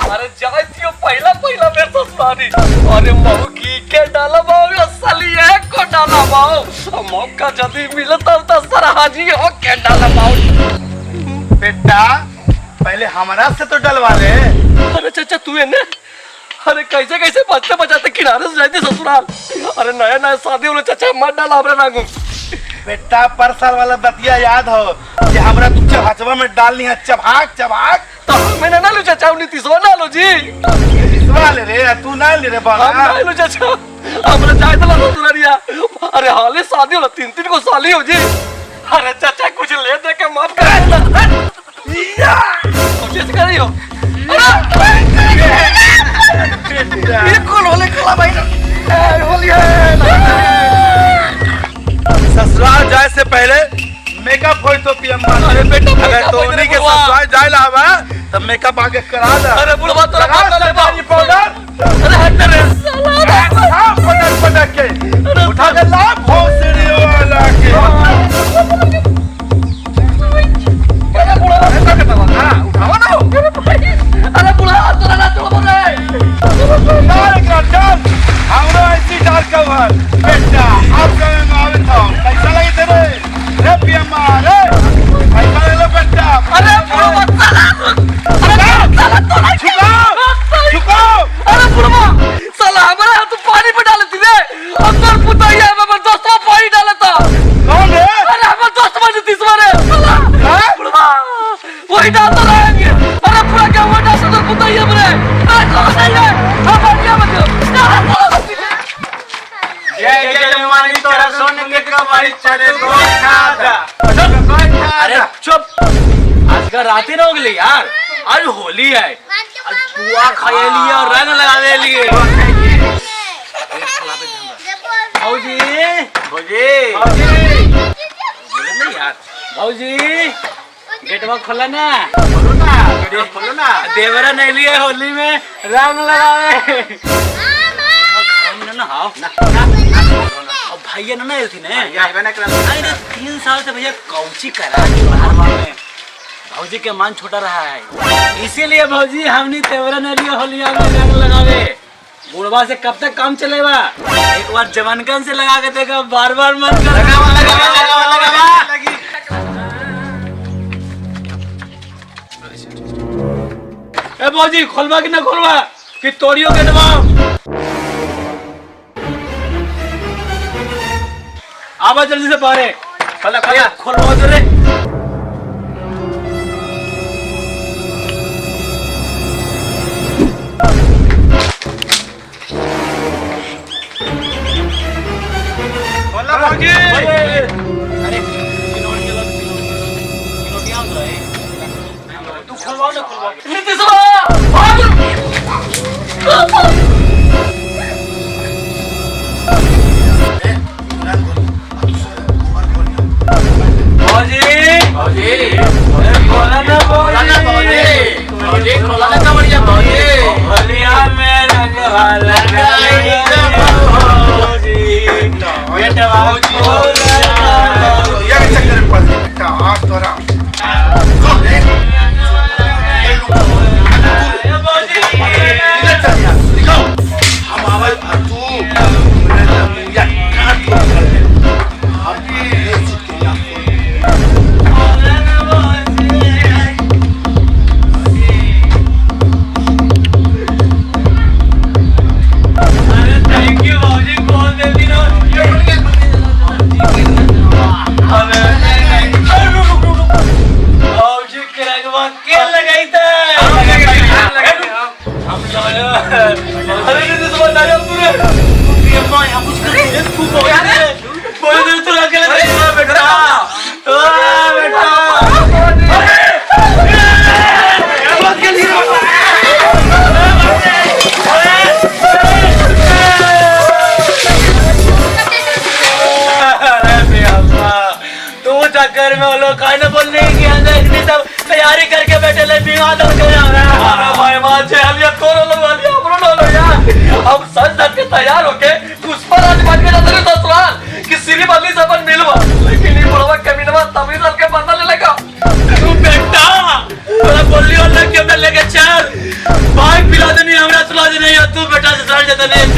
अरे जाए थियो पहला पहला मेरे ससुराली। अरे मऊ की के डाला बाऊ असली है को डाला बाऊ मौका जदी मिलता तो सर हाजी हो के डाला बाऊ। बेटा पहले हमारा से तो डलवा ले। अरे चाचा तू है ना? अरे कैसे कैसे बचते बचाते किनारे से जाते ससुराल। अरे नया नया शादी वाले चाचा मत डाला हमरा नागू। बेटा पर साल वाला बतिया याद हो कि हमरा तुम चभाचवा में डालनी है चभाक चभाक। तो मैंने ना लो चाचा नीतीशवा ना लो जी। नीतीशवा ले रे तू ना ले रे बाबा। हम ना लो चाचा हमरा जाए तो लो दुलारिया। अरे हाले शादी वाला 3-3 को साली हो जी। अरे चाचा कुछ ले दे के माफ कर देना। कोशिश कर रही हो। बिल्कुल होले खला भाई होली है। ससुराल जाए से पहले मेकअप होई तो पीएम मान। अरे बेटा अगर तो उन्हीं के ससुराल जाए ला हवा तब मेकअप आगे करा दे। अरे बुढ़वा तो लगा ले पानी पाउडर। अरे हट रे साला हां पटक पटक के उठा के ला भोसड़ी वाला के। अरे बुढ़वा ऐसा करता हां उठावा ना। अरे बुढ़वा तो ना चलो बोले डाल कर डाल हमरा ऐसी डाल कवर। बेटा आप कहे मारे था कैसा लगे तेरे रे पीएम रे कैसा लगे बेटा। अरे बुढ़वा साला तो ना झुकाओ। अरे बुढ़वा साला हमारा तू पानी में डालती रे। अंदर पुताया मैं दोस्तों पानी डालता। कौन रे? अरे हमारे दोस्त में नीतीशवा रे साला बुढ़वा वही डालता रहेंगे। अरे पूरा क्या वो डालता तो पुताया रे। अरे कौन है ये हम क्या बच्चों जय जय जवानी तोरा सोने के कमाई चले कोई खादा। अरे चुप आज का रात ही ना हो गई यार। आज होली है आज पुआ खाए लिए और रंग लगाने लिए। भाऊजी भौजी बोले नहीं यार भाऊजी गेटवा खोला ना। खोलो ना देवरा नहीं लिए होली में रंग लगावे। नहाओ ना अब भैया ना थी ने नहीं 3 साल से भैया कौची करा में भौजी के मान छोटा रहा है इसीलिए भौजी हमने तेवरा ने लिए होलिया में रंग लगावे। बुढ़वा से कब तक काम चलेगा? एक बार जवानकन से लगा के देखा बार बार मन कर लगा। ए भौजी खोलवा कि ना खोलवा कि तोड़ियो के दबाओ। आवा जल्दी से बाहर खोला खोलवा दे रे। बोला भौजी। अरे तू खोलवाओ ना खोलवाओ। नीतीशवा खोला ना बढ़िया होलिया में रंग ये चक्कर पर बेटा आज तोरा हम आवाज तू या काट हम ये चिकिया चक्कर में वो लोग खाना बोलने की इतनी सब तैयारी करके बैठे ले बीमार हो गए। अरे भाई मां से हम ये कौन लोग वाली अपनो लो यार हम सच सच के तैयार होके पुष्पा राज बन के जाते तो ससुराल कि सिरी बदली से अपन मिलवा। लेकिन ये बड़वा कमीनवा तभी सब के पता ले लगा। तू बेटा बोली और लग के लेके चल भाई जतने